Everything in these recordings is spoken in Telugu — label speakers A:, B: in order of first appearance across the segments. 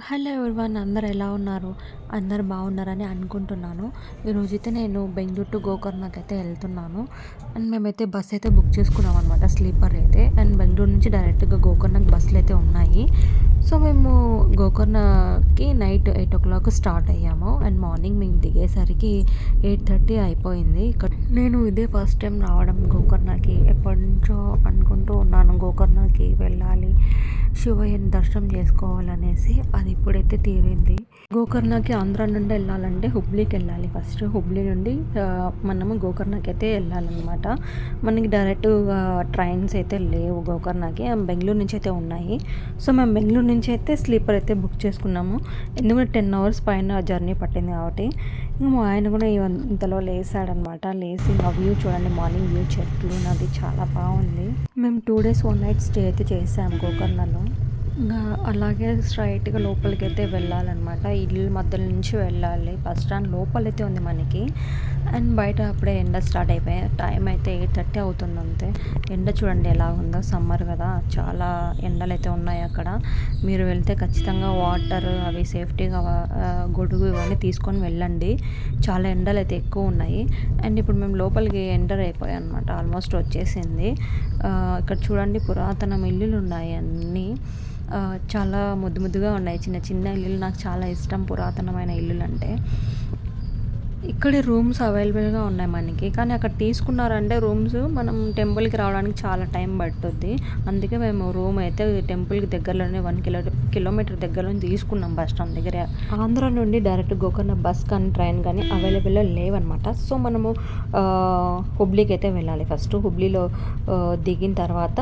A: హలో ఎవ్రీవన్, అందరు ఎలా ఉన్నారు? అందరు బాగున్నారని అనుకుంటున్నాను. ఈరోజైతే నేను బెంగుళూరు టు గోకర్ణకైతే వెళ్తున్నాను. అండ్ మేమైతే బస్ అయితే బుక్ చేసుకున్నాం అనమాట, స్లీపర్ అయితే. అండ్ బెంగళూరు నుంచి డైరెక్ట్గా గోకర్ణకి బస్సులు అయితే ఉన్నాయి. సో మేము గోకర్ణకి నైట్ 8 o'clock స్టార్ట్ అయ్యాము. అండ్ మార్నింగ్ మేము దిగేసరికి 8:30 అయిపోయింది. ఇక్కడ నేను ఇదే ఫస్ట్ టైం రావడం గోకర్ణకి. ఎప్పటి నుంచో అనుకుంటూ ఉన్నాను గోకర్ణకి వెళ్ళాలి, శివయ్యని దర్శనం చేసుకోవాలనేసి. అది ఇప్పుడైతే తీరింది. గోకర్ణకి ఆంధ్ర నుండి వెళ్ళాలంటే హుబ్లీకి వెళ్ళాలి. ఫస్ట్ హుబ్లీ నుండి మనము గోకర్ణకి అయితే వెళ్ళాలన్నమాట. మనకి డైరెక్ట్గా ట్రైన్స్ అయితే లేవు గోకర్ణకి, బెంగళూరు నుంచి అయితే ఉన్నాయి. సో మేము బెంగళూరు నుంచి అయితే స్లీపర్ అయితే బుక్ చేసుకున్నాము. ఎందుకంటే 10 hours పైన జర్నీ పట్టింది కాబట్టి. ఇంకా మా ఆయన కూడా ఇంతలో లేసాడనమాట. లేసి ఆ వ్యూ చూడండి, మార్నింగ్ వ్యూ, చెట్లు, నది చాలా బాగుంది. మేము 2 days 1 night స్టే అయితే చేసాము గోకర్ణలో. ఇంకా అలాగే స్ట్రైట్గా లోపలికి అయితే వెళ్ళాలన్నమాట. ఇల్లు మధ్యలో నుంచి వెళ్ళాలి. బస్ స్టాండ్ లోపలైతే ఉంది మనకి. అండ్ బయట అప్పుడే ఎండ స్టార్ట్ అయిపోయాయి. టైం అయితే 8:30 అవుతుంది అంతే. ఎండ చూడండి ఎలా ఉందో, సమ్మర్ కదా, చాలా ఎండలు అయితే ఉన్నాయి అక్కడ. మీరు వెళ్తే ఖచ్చితంగా వాటర్ అవి సేఫ్టీగా గొడుగు ఇవన్నీ తీసుకొని వెళ్ళండి. చాలా ఎండలు అయితే ఎక్కువ ఉన్నాయి. అండ్ ఇప్పుడు మేము లోపలికి ఎంటర్ అయిపోయాం అనమాట. ఆల్మోస్ట్ వచ్చేసింది. ఇక్కడ చూడండి, పురాతన ఇల్లులు ఉన్నాయి అన్నీ. చాలా ముద్దు ముద్దుగా ఉన్నాయి, చిన్న చిన్న ఇల్లులు. నాకు చాలా ఇష్టం పురాతనమైన ఇల్లులు అంటే. ఇక్కడే రూమ్స్ అవైలబుల్గా ఉన్నాయి మనకి. కానీ అక్కడ తీసుకున్నారంటే రూమ్స్, మనం టెంపుల్కి రావడానికి చాలా టైం పట్టుద్ది. అందుకే మేము రూమ్ అయితే టెంపుల్కి దగ్గరలోనే 1 kilometer దగ్గరలో తీసుకున్నాం, బస్ స్టాండ్ దగ్గర. ఆంధ్ర నుండి డైరెక్ట్ గోకర్ణ బస్ కానీ ట్రైన్ కానీ అవైలబుల్లో లేవన్నమాట. సో మనము హుబ్లీకి అయితే వెళ్ళాలి. ఫస్ట్ హుబ్లీలో దిగిన తర్వాత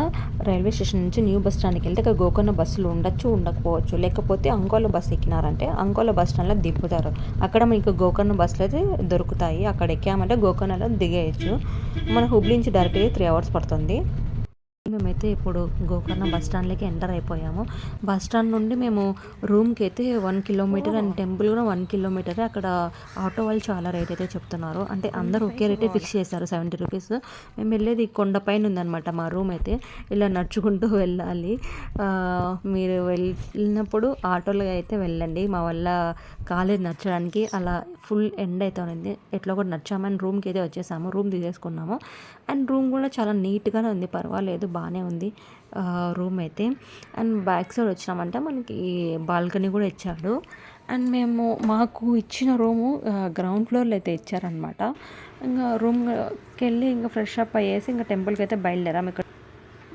A: రైల్వే స్టేషన్ నుంచి న్యూ బస్ స్టాండ్కి వెళ్తే అక్కడ గోకర్ణ బస్సులు ఉండొచ్చు, ఉండకపోవచ్చు. లేకపోతే అంకోలా బస్ ఎక్కినారంటే అంకోలా బస్ స్టాండ్లో దింపుతారు. అక్కడ మీకు గోకర్ణ బస్సులు అయితే దొరుకుతాయి. అక్కడ ఎక్కామంటే గోకర్ణలో దిగేయచ్చు. మన హుబ్లీ నుంచి డైరెక్ట్గా 3 hours పడుతుంది. మేమైతే ఇప్పుడు గోకర్ణ బస్ స్టాండ్లోకి ఎంటర్ అయిపోయాము. బస్ స్టాండ్ నుండి మేము రూమ్కి అయితే 1 kilometer అండ్ టెంపుల్ కూడా 1 kilometer. అక్కడ ఆటో వాళ్ళు చాలా రేట్ అయితే చెప్తున్నారు. అంటే అందరూ ఒకే రేటే ఫిక్స్ చేశారు, 70 rupees. మేము వెళ్ళేది కొండపైన ఉందన్నమాట మా రూమ్ అయితే. ఇలా నడుచుకుంటూ వెళ్ళాలి. మీరు వెళ్ళినప్పుడు ఆటోలో అయితే వెళ్ళండి. మా వల్ల కాలేదు నడచడానికి, అలా ఫుల్ ఎండ్ అయితే ఉంది. ఎట్లా కూడా నడిచామని రూమ్కి అయితే వచ్చేసాము. రూమ్ తీసేసుకున్నాము. అండ్ రూమ్ కూడా చాలా నీట్గానే ఉంది, పర్వాలేదు, బాగానే ఉంది రూమ్ అయితే. అండ్ బ్యాక్ సైడ్ వచ్చినామంటే మనకి బాల్కనీ కూడా ఇచ్చాడు. అండ్ మాకు ఇచ్చిన రూము గ్రౌండ్ ఫ్లోర్లో అయితే ఇచ్చారనమాట. ఇంకా రూమ్కి వెళ్ళి ఇంకా ఫ్రెష్ అప్ అయ్యేసి ఇంకా టెంపుల్కి అయితే బయలుదేరాము. ఇక్కడ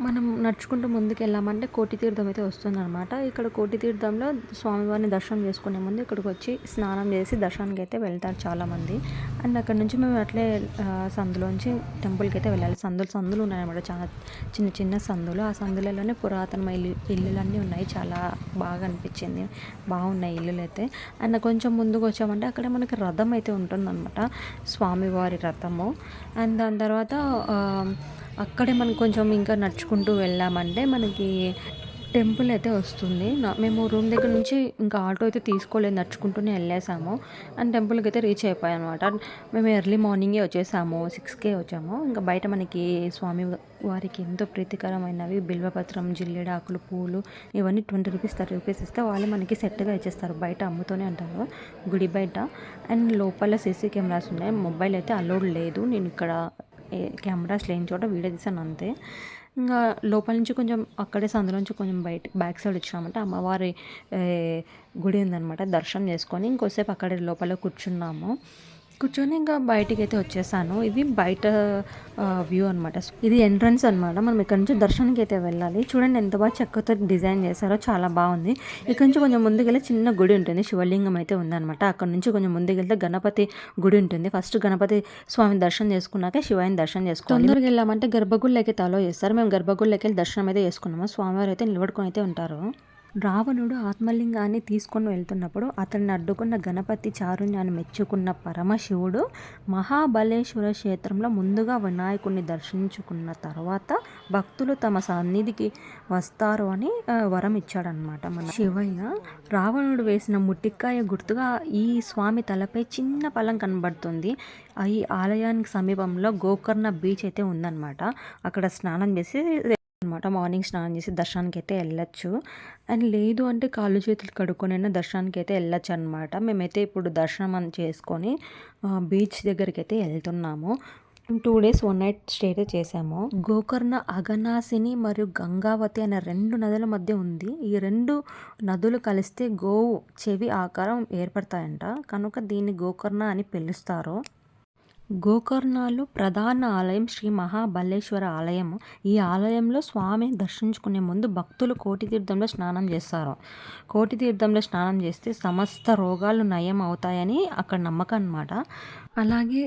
A: మనం నడుచుకుంటూ ముందుకు వెళ్ళామంటే కోటి తీర్థం అయితే వస్తుందన్నమాట. ఇక్కడ కోటి తీర్థంలో స్వామివారిని దర్శనం చేసుకునే ముందు ఇక్కడికి వచ్చి స్నానం చేసి దర్శనానికి అయితే వెళ్తారు చాలామంది. అండ్ అక్కడ నుంచి మేము అట్లే సందులోంచి టెంపుల్కి అయితే వెళ్ళాలి. సందులు ఉన్నాయన్నమాట, చాలా చిన్న చిన్న సందులు. ఆ సందులలోనే పురాతనమైన ఇల్లులన్నీ ఉన్నాయి. చాలా బాగా అనిపించింది, బాగున్నాయి ఇల్లులు అయితే. అండ్ కొంచెం ముందుకు వచ్చామంటే అక్కడ మనకి రథం అయితే ఉంటుందన్నమాట, స్వామివారి రథము. అండ్ దాని తర్వాత అక్కడే మనం కొంచెం ఇంకా నడుచుకుంటూ వెళ్ళామంటే మనకి టెంపుల్ అయితే వస్తుంది. మేము రూమ్ దగ్గర నుంచి ఇంకా ఆటో అయితే తీసుకోలేదు, నడుచుకుంటూనే వెళ్ళేసాము. అండ్ టెంపుల్కి అయితే రీచ్ అయిపోయాం అనమాట. మేము ఎర్లీ మార్నింగే వచ్చేసాము, 6కే వచ్చాము. ఇంకా బయట మనకి స్వామి వారికి ఎంతో ప్రీతికరమైనవి బిల్వపత్రం, జిల్లేడాకులు, పూలు, ఇవన్నీ 20 rupees 30 rupees ఇస్తే వాళ్ళు మనకి సెట్గా ఇచ్చేస్తారు. బయట అమ్ముతూనే ఉంటారు గుడి బయట. అండ్ లోపల సీసీ కెమెరాస్ ఉన్నాయి. మొబైల్ అయితే అలౌడ్ లేదు. నేను ఇక్కడ కెమెరాస్ లేని చోట వీడియో తీసాను అంతే. ఇంకా లోపల నుంచి కొంచెం అక్కడే సందులోంచి కొంచెం బ్యాక్ సైడ్ వచ్చినామంటే అమ్మవారి గుడి ఉందన్నమాట. దర్శనం చేసుకొని ఇంకోసేపు అక్కడే లోపల కూర్చొని ఇంకా బయటికి అయితే వచ్చేసాను. ఇది బయట వ్యూ అనమాట. ఇది ఎంట్రన్స్ అనమాట. మనం ఇక్కడ నుంచి దర్శనానికి అయితే వెళ్ళాలి. చూడండి ఎంత బాగా చెక్కతో డిజైన్ చేశారో, చాలా బాగుంది. ఇక్కడ నుంచి కొంచెం ముందుకెళ్ళి చిన్న గుడి ఉంటుంది, శివలింగం అయితే ఉందన్నమాట. అక్కడ నుంచి కొంచెం ముందుకెళ్తే గణపతి గుడి ఉంటుంది. ఫస్ట్ గణపతి స్వామిని దర్శనం చేసుకున్నాక శివాయిని దర్శనం చేసుకోవాలి. తొందరగా వెళ్ళామంటే గర్భగుడిలోకి అయితే అలో చేస్తారు. మేము గర్భగుడిలోకి వెళ్ళి దర్శనం అయితే చేసుకున్నాము. స్వామివారు అయితే నిలబడుకొని అయితే ఉంటారు. రావణుడు ఆత్మలింగాన్ని తీసుకొని వెళ్తున్నప్పుడు అతన్ని అడ్డుకున్న గణపతి చారుణ్యాన్ని మెచ్చుకున్న పరమశివుడు మహాబలేశ్వర క్షేత్రంలో ముందుగా వినాయకుడిని దర్శించుకున్న తర్వాత భక్తులు తమ సన్నిధికి వస్తారు అని వరం ఇచ్చాడనమాట మన శివయ్య. రావణుడు వేసిన ముట్టికాయ గుర్తుగా ఈ స్వామి తలపై చిన్న ఫలం కనబడుతుంది. ఈ ఆలయానికి సమీపంలో గోకర్ణ బీచ్ అయితే ఉందన్నమాట. అక్కడ స్నానం చేసి అనమాట. మార్నింగ్ స్నానం చేసి దర్శనానికైతే వెళ్ళొచ్చు. అండ్ లేదు అంటే కాళ్ళు చేతులు కడుక్కొనైనా దర్శనానికైతే వెళ్ళొచ్చనమాట. మేమైతే ఇప్పుడు దర్శనం చేసుకొని బీచ్ దగ్గరికైతే వెళ్తున్నాము. 2 డేస్ 1 నైట్ స్టే అయితే చేశాము. గోకర్ణ అఘనాశిని మరియు గంగావతి అనే 2 నదుల మధ్య ఉంది. ఈ 2 నదులు కలిస్తే గోవు చెవి ఆకారం ఏర్పడతాయంట. కనుక దీన్ని గోకర్ణ అని పిలుస్తారు. గోకర్ణలో ప్రధాన ఆలయం శ్రీ మహాబలేశ్వర ఆలయం. ఈ ఆలయంలో స్వామిని దర్శించుకునే ముందు భక్తులు కోటి తీర్థంలో స్నానం చేస్తారు. కోటి తీర్థంలో స్నానం చేస్తే సమస్త రోగాలు నయం అవుతాయని అక్కడ నమ్మకం అనమాట. అలాగే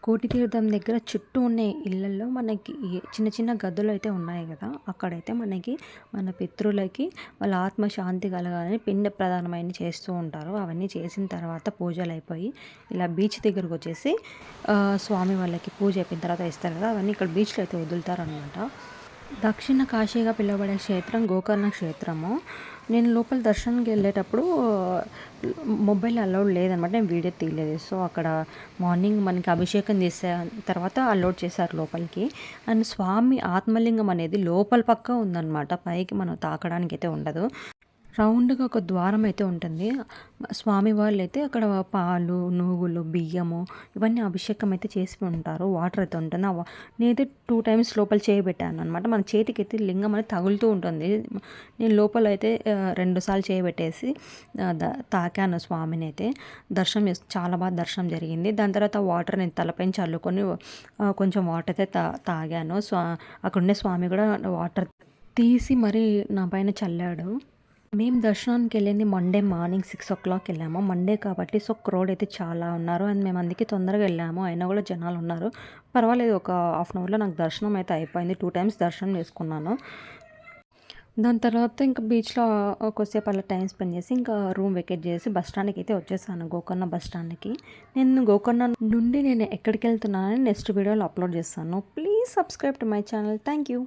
A: కోటి తీర్థం దగ్గర చుట్టూ ఉన్న ఇళ్ళల్లో మనకి చిన్న చిన్న గదులు అయితే ఉన్నాయి కదా, అక్కడైతే మనకి మన పితృలకి వాళ్ళ ఆత్మ శాంతి కలగాలని పిండ ప్రధానమైన చేస్తూ ఉంటారు. అవన్నీ చేసిన తర్వాత పూజలు అయిపోయి ఇలా బీచ్ దగ్గరకు వచ్చేసి స్వామి వాళ్ళకి పూజ అయిపోయిన తర్వాత ఇస్తారు కదా, అవన్నీ ఇక్కడ బీచ్లో అయితే వదులుతారు అనమాట. దక్షిణ కాశీగా పిలువబడే క్షేత్రం గోకర్ణ క్షేత్రము. నేను లోపల దర్శనానికి వెళ్ళేటప్పుడు మొబైల్ అలౌడ్ లేదనమాట. నేను వీడియో తీయలేదు. సో అక్కడ మార్నింగ్ మనకి అభిషేకం చేసే తర్వాత అలౌడ్ చేశారు లోపలికి. అండ్ స్వామి ఆత్మలింగం అనేది లోపల పక్క ఉందన్నమాట. పైకి మనం తాకడానికి అయితే ఉండదు. రౌండ్గా ఒక ద్వారం అయితే ఉంటుంది. స్వామి వాళ్ళు అయితే అక్కడ పాలు, నువ్వులు, బియ్యము ఇవన్నీ అభిషేకం అయితే చేసి ఉంటారు. వాటర్ అయితే ఉంటుంది. నేనైతే 2 టైమ్స్ లోపల చేయబెట్టాను అనమాట. మన చేతికి అయితే లింగం అనేది తగులుతూ ఉంటుంది. నేను లోపల అయితే 2 సార్లు చేయబెట్టేసి తాకాను స్వామిని అయితే. దర్శనం చాలా బాగా దర్శనం జరిగింది. దాని తర్వాత వాటర్ నేను తలపైన చల్లుకొని కొంచెం వాటర్ అయితే తాగాను. అక్కడ ఉండే స్వామి కూడా వాటర్ తీసి మరి నా పైన చల్లాడు. మేము దర్శనానికి వెళ్ళింది మండే మార్నింగ్ 6 o'clock వెళ్ళాము. మండే కాబట్టి సో క్రౌడ్ అయితే చాలా ఉన్నారు. అండ్ మేము అందుకే తొందరగా వెళ్ళాము. అయినా కూడా జనాలు ఉన్నారు. పర్వాలేదు, ఒక హాఫ్ అన్ అవర్లో నాకు దర్శనం అయితే అయిపోయింది. 2 టైమ్స్ దర్శనం చేసుకున్నాను. దాని తర్వాత ఇంకా బీచ్లో కొద్దిసేపు అలా టైం స్పెండ్ చేసి ఇంకా రూమ్ వెకేట్ చేసి బస్ స్టాండ్కి అయితే వచ్చేసాను. గోకర్ణ బస్ స్టాండ్కి. నేను గోకర్ణ నుండి నేను ఎక్కడికి వెళ్తున్నానని నెక్స్ట్ వీడియోలో అప్లోడ్ చేస్తాను. Please subscribe to my channel. Thank you.